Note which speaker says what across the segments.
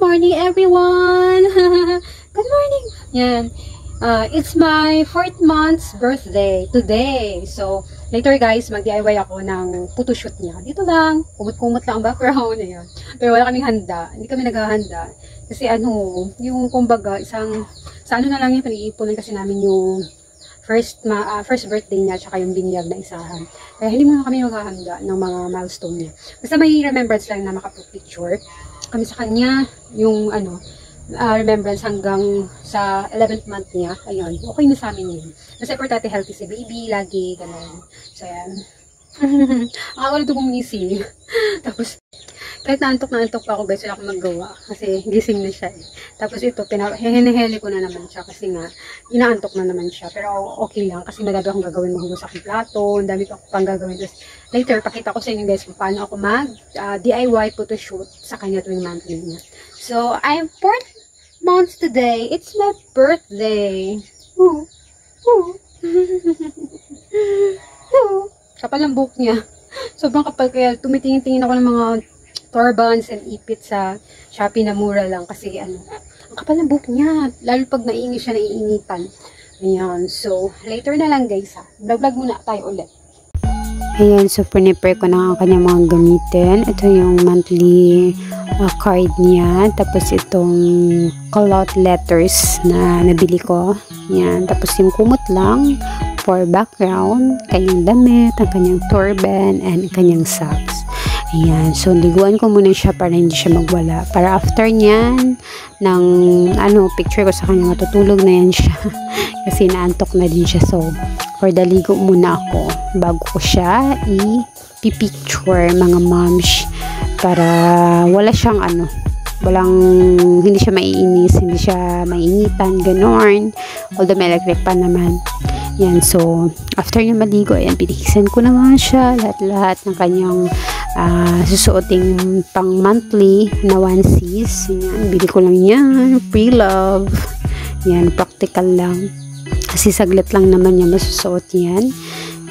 Speaker 1: morning, everyone! Good morning! Yan. It's my 4th month's birthday today. So, later guys, mag-DIY ako ng photoshoot niya. Dito lang, kumot-kumot lang ang background. Ayan. Pero wala kaming handa. Hindi kami naghahanda. Kasi yung kumbaga, sa ano na lang yung pag-iipunan kasi namin yung first birthday niya, tsaka yung binyag na isahan. Kaya hindi muna kami maghahanda ng mga milestone niya. Basta may remembrance lang na makapag-picture kami sa kanya, yung remembrance hanggang sa 11th month niya. Ayun, okay na sa amin yun. Kasi importante healthy si baby, lagi, gano'n. So, ayan. Ako na ito gumising. Tapos, kahit naantok pa ako guys, wala akong maggawa. Kasi gising na siya eh. Tapos ito, hinihili ko na naman siya kasi nga, inaantok na naman siya. Pero okay lang kasi madami akong gagawin, mahugas akong plato, ang dami ko pang gagawin. Tapos later, pakita ko sa inyo guys kung paano ako mag-DIY photoshoot sa kanya tuwing monthly niya. So, I'm 4th month today. It's my birthday. Ooh. Ooh. Ooh. Kapal ang buhok niya. Sobrang kapal, kaya tumitingin-tingin ako ng mga turbans and ipit sa Shopee na mura lang kasi ang kapal ng buhok niya. Lalo pag naiingi siya, naiinitan. Ayan. So, later na lang guys ha. Vlog-vlog muna tayo ulit.
Speaker 2: Ayan, so prepare ko na ang kanyang mga gamitin. Ito yung monthly card niya. Tapos itong call-out letters na nabili ko. Ayan. Tapos yung kumot lang for background, kanyang damit, ang kanyang turban, and kanyang socks. Ayan. So, liguan ko muna siya para hindi siya magwala. Para after niyan, ng picture ko sa kanya, matutulog na yan siya. Kasi naantok na din siya. So, for the ligo muna ako bago ko siya i-picture mga moms para wala siyang hindi siya maiinis, hindi siya mainitan, ganon. Although may electric pa naman. Yan, so, after niya maligo, ayan, pinihisan ko naman siya, lahat-lahat ng kanyang susuoting pang monthly na onesies. Yan, bili ko lang yan, pre-love. Yan, practical lang. Kasi saglit lang naman niya masusuot yan.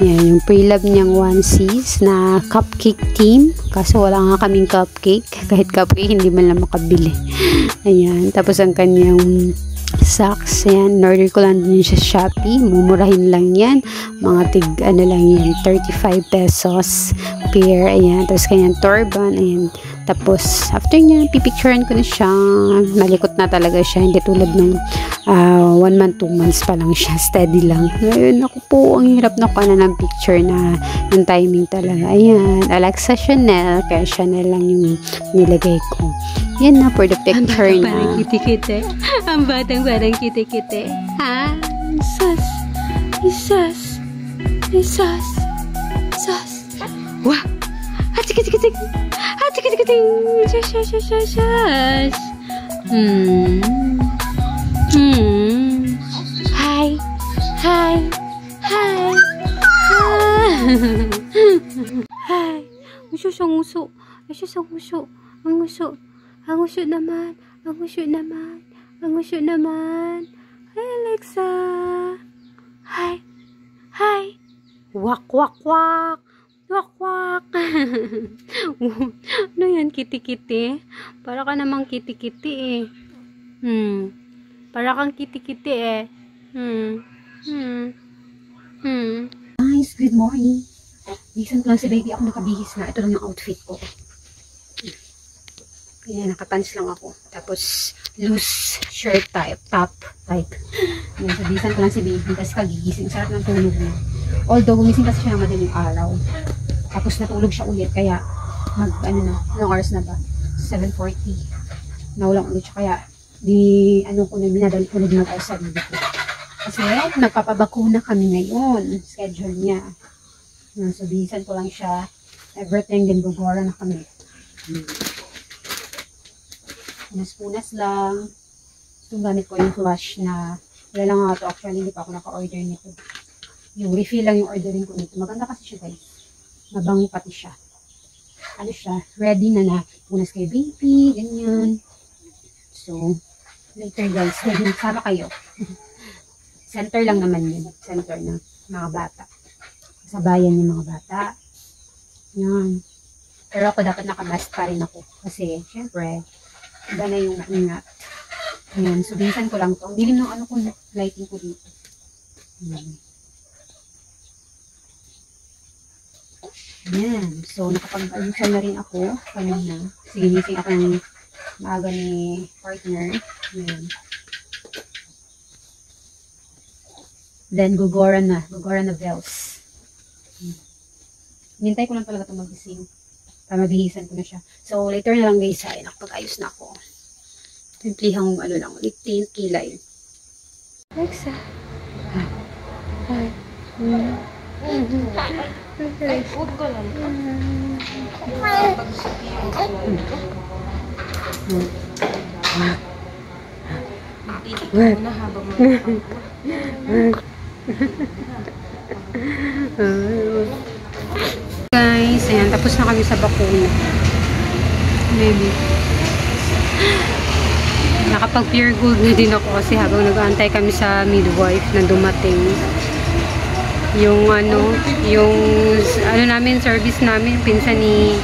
Speaker 2: Yan, yung pre-love niyang onesies na cupcake team. Kaso wala nga kaming cupcake. Kahit cupcake, hindi man lang makabili. Ayan, tapos ang kanyang socks, yan, order ko lang din sa Shopee, mumurahin lang yan, mga lang yan, 35 pesos pair, ayan, tapos kanyang turban, ayan, tapos after niya, pipicturean ko na siya, malikot na talaga siya, hindi tulad ng 1 month, 2 months pa lang siya, steady lang, ayun, ako po, ang hirap na ko na ng picture na yung timing talaga, ayan, Alexa Chanel, kaya Chanel lang yung nilagay ko. Yan na for the picture na.
Speaker 1: Ang batang parang kiti-kiti. Ang batang parang kiti-kiti. Ha? Sus. Isas. Isas. Sus. Wah. Hatik-hatik-hatik. Hatik-hatik-hatik. Shas. Hi. Hi. Hi. Hi. Uso siyang uso. Uso siyang uso. Ang uso. Ang usyo naman. Ang usyo naman. Ang usyo naman. Hi, Alexa. Hi. Hi. Wak, wak, wak. Wak, wak. Ano yan, kiti-kiti? Para ka namang kiti-kiti eh. Para kang kiti-kiti eh. Guys, good morning. Bisan ko lang si baby. Ako nakabihis na. Ito lang yung outfit ko. Yan, nakapants lang ako. Tapos, loose shirt type, top type. Yan, sabisan ko lang si baby kasi kagigising. Sarap ng tulog niya. Although, gumising kasi siya ng madaling araw. Tapos, natulog siya ulit. Kaya, anong oras na ba? 7:40. Naulang ulit siya. Kaya, binadali ko na din ako sa sarili ko. Kasi, nagpapabakuna kami ngayon. Schedule niya. Yan, sabisan ko lang siya. Everything, din gugora na kami. Punas-punas lang. Itong gamit ko yung flush na wala lang nga ito. Actually, hindi pa ako naka-order nito. Yung refill lang yung ordering ko nito. Maganda kasi siya guys. Mabango pati siya. Ano siya? Ready na punas kay baby. Ganyan. So, later guys. Ready sama kayo. Center lang naman yun. Center ng mga bata. Sabayan yung mga bata. Yan. Pero ako dapat nakamask pa rin ako. Kasi, syempre, Iba na yung ingat. Ayan, so bilisan ko lang to. Dilim ng ano ko, lighting ko dito. Ayan, so nakapag-almusal na rin ako kanina. Sige, gising ako ng maaga ni partner. Ayan. Then, gugora na bells. Nintay ko lang talaga ito magising. Para mabihisan ko na siya. So, later na lang guys, ay nakapag-ayos na ako. Simplihang ano lang, liptin, kilay. Alexa. Hi.
Speaker 3: Ay, food ko lang. Magtitik ko na habang
Speaker 1: Guys, ayan, tapos na kami sa bakuna. Maybe. Nakapag-pure gold na din ako kasi habang nag-aantay kami sa midwife na dumating. Yung ano namin, service namin, pinsan ni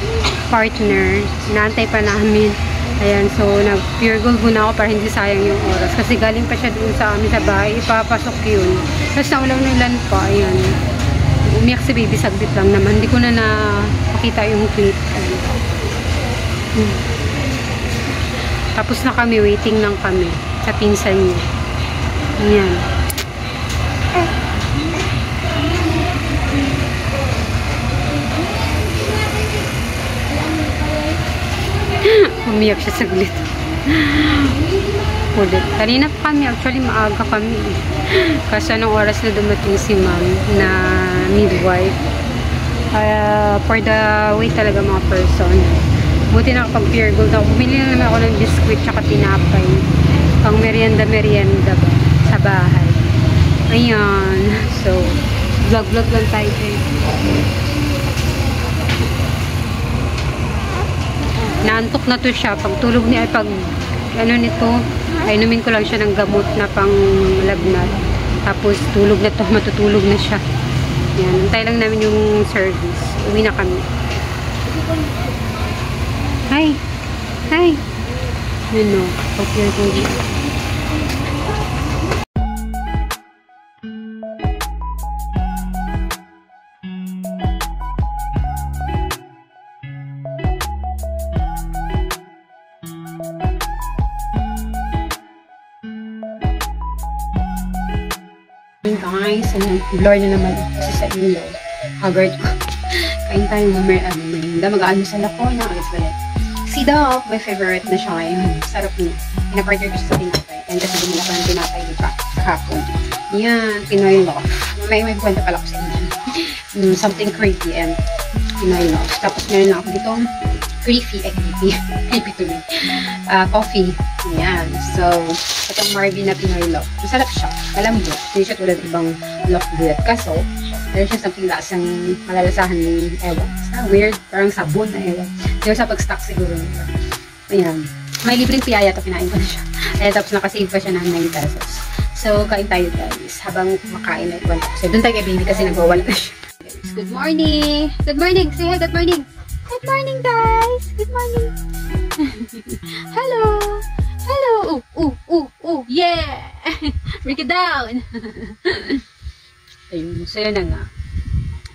Speaker 1: partner, inaantay pa namin. Ayan, so nag-pure gold muna ako para hindi sayang yung oras. Kasi galing pa siya doon sa amin sa bahay, ipapasok yun. Tapos naulan pa, ayan. Umiyak si baby, saglit lang naman. Hindi ko na nakakita yung clip. Tapos na kami, waiting lang kami sa pinsan niya. Ayan. Umiyak siya saglit. Ulit. Kanina pa kami, actually maaga kami. Kasi anong oras na dumating si ma'am na midwife. For the wait talaga mga person. Buti nakapag-pure gold ako. Bumili na naman ako ng biskuit tsaka tinapay. Pang merienda ba sa bahay. Ayan. So, vlog lang tayo guys. Naantok na to siya. Pag tulog niya, ano nito, ay inumin ko lang siya ng gamot na pang lagnat. Tapos tulog na to, matutulog na siya. Yan, antay lang namin yung service. Uwi na kami. Hi! Hi! Ano, pag-pure ko dito. Guys, blur na naman kasi sa ilaw. Haggard ko. Kain tayo merinda. Mag-aanusal ako na alis ulit. Sidap, my favorite na siya ngayon. Sarap niya. Pinapartner ko siya sa tinapay. And kasi bumila ko ng tinapay dito kahapon. Yan, Pinoy love. May kwenta pala ko sa inyo. Something creepy and Pinoy love. Tapos meron lang ako dito creepy to me. Coffee. Yan. So, itong Marvin na Pinoy love. Masarap siya. Malambot. Hindi siya tulad ibang love bread. Kaso, meron siya something lasang malalasahan ng ewan. Weird. Parang sabon na ewan. Siguro sa pag-stock siguro nila. Ayan. May libreng piyaya ito. Kinain ko na siya. Tapos nakasave pa siya ng 9 pesos. So, kain tayo guys. Habang makain na ikwento ko. So, doon tayo kay baby kasi nagwawala na siya. Good morning! Good morning! Say hi, good morning! Good morning guys! Good morning! Hello! Hello! Yeah! Break it down! Ayun. So, yun na nga.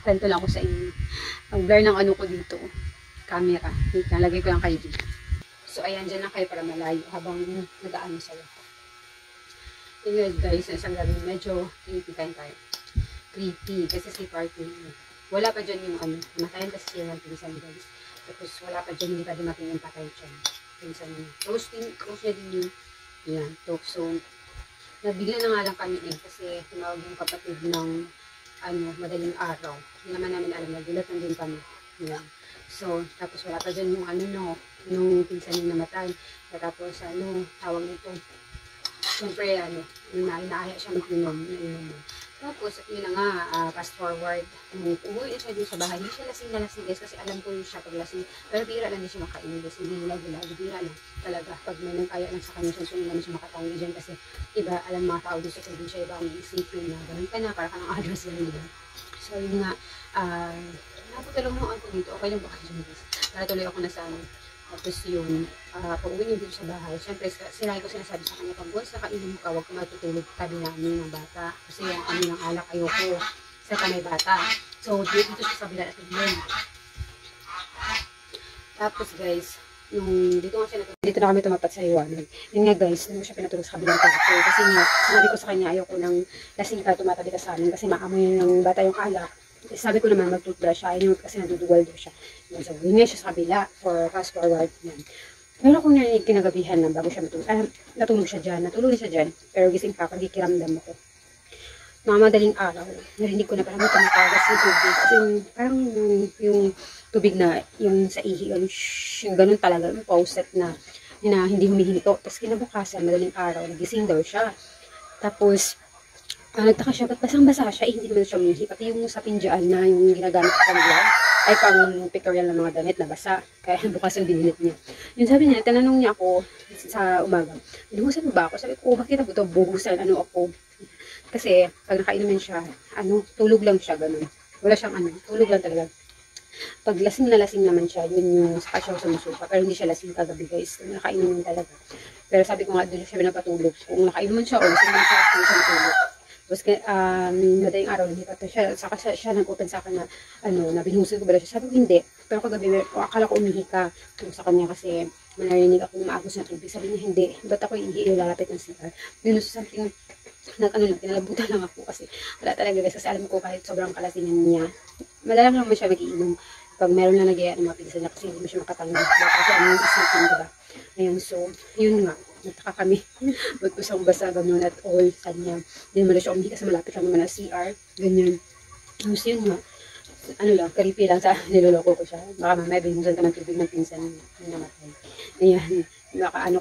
Speaker 1: Kwento lang ko sa inyo. Ang blur ng ano ko dito. Camera. Nalagay ko lang kayo dito. So, ayan. Dyan lang kayo para malayo habang nag-aano sa'yo. Tingnan guys, isang gabi medyo creepy kain tayo. Creepy. Kasi si party wala pa dyan yung ano. Namatayan kasi siya ng pinsan guys. Tapos wala pa dyan. Hindi pa dumating yung patay dyan. Pinsan niya. Close niya din yun. Yan. So, nabigla na nga lang kami kasi tumawag yung kapatid ng madaling araw. Hindi naman namin alam. Nagulat lang din kami. Yan. So, tapos wala pa dyan yung nung pinsan niya namatay. Tapos tawag nito. Siyempre, inaaya siya mag-inom. Tapos, yun na nga, fast forward. Umuwi siya dito sa bahay. Hindi siya lasing na lasing guys kasi alam ko siya pag lasing. Pero bira lang din siya makain guys. Hindi nila bira lang talaga. Pag may nag-aya lang sa kanya, so hindi naman siya makatangi dyan kasi iba, alam mga tao doon sa probinsya, iba ang isipin na ganun ka na, para ka ng address ganun diba. So, yun nga, naputulong mo ako dito. Okay lang ba kayo dyan guys? Para tuloy ako na sa Tapos yung pag uwi niya dito sa bahay, syempre sinabi ko sinasabi sa kanya, pag once nakainom ka, huwag ka matutulog tabi namin ng bata. Kasi yung kami ng alak ayoko sa kamay bata. So, dito siya sa kabila at yun. Tapos guys, dito na kami tumapat sa iwanan. Yun nga guys, hindi mo siya pinatulog sa kabilang kwarto. Kasi nga, sinabi ko sa kanya, ayoko ng lasing ka, tumatabi ka sa amin. Kasi maamoy ng bata yung alak. Sabi ko naman, mag-toothbrush siya. Ayun, kasi naduduwal daw siya. So, yun nga siya sa kabila for fast forward. Yan. Pero kung narinig kinagabihan lang bago siya matulog, natulog siya dyan. Pero gising pa ako, nakikiramdam ako. Mga madaling araw, narinig ko na parang may tumatagas ng tubig. Kasi parang yung tubig na, yung sa ihi, yung ganun talaga, yung faucet na hindi humihinto. Tapos kinabukasan, madaling araw, nagising daw siya. Tapos, nagtaka siya, ba't basang-basa siya, hindi naman siya umihi. Pati yung sa pinjaan na yung ginagamit ko pang ay pang pictorial ng mga damit na basa. Kaya bukas ang binilip niya. Yung sabi niya, tinanong niya ako sa umaga, binuhusan mo ba ako? Sabi ko, bakit ako ito buhusan? Ano ako? Kasi, pag nakainumin siya, tulog lang siya, ganun. Wala siyang tulog lang talaga. Pag lasing na lasing naman siya, yun yung saka siya sumusuka. Pero hindi siya lasing kagabi guys. Nakainumin talaga. Pero sabi ko nga, doon siya pinapatulog. Kung nakainumin siya, o lasing naman siya, hindi siya matulog. Tapos, madaling araw, nilipat na siya. Saka siya nag-open sa akin na, na binuhusan ko ba siya. Sabi ko, hindi. Pero kagabi, akala ko umihi ka sa kanya kasi manarinig ako maagos na tubig. Sabi niya, hindi. Ba't ako ihi, lalapit ng CR? Binuhusan something, pinalabutan lang ako kasi wala talaga guys. Kasi alam ko kahit sobrang kalasingan niya, madalang lang mo siya mag-iinom. Pag meron lang nag-iaya ng mga pinsan niya kasi hindi mo siya makatanggal. Kasi ano yung isipin, diba? Ayun, so, yun nga. Nataka kami. Ba't kusang basa, gano'n at all. Sabi niya, hindi naman siya umihi kasi malapit lang naman na CR. Ganyan. Tapos yun nga. Creepy lang sa niloloko ko siya. Baka mamaya binuhusan ka ng tubig ng pinsan na namatay. Ayan.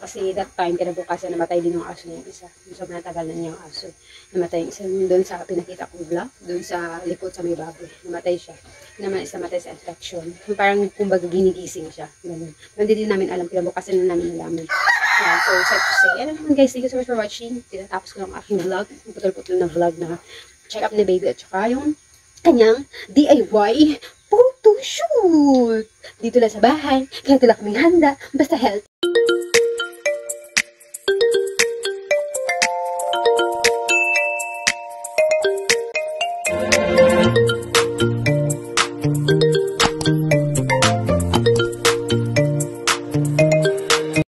Speaker 1: Kasi that time, kinabukasan, namatay din yung aso niya isa. Sobrang tagal na niya yung aso. Namatay yung isa doon sa pinakita kong vlog, doon sa likod sa may baboy. Namatay siya. Naman isa namatay sa infection. Parang kumbaga ginigising siya. Ganun. Hindi din namin alam, kinabukasan na namin nalaman. So, sad to say. Ano naman guys, thank you so much for watching. Tinatapos ko lang aking vlog. Putol-putol na vlog na check up ni baby at saka yung kanyang DIY photoshoot. Dito lang sa bahay. Kaya ito lang kaming handa. Basta health.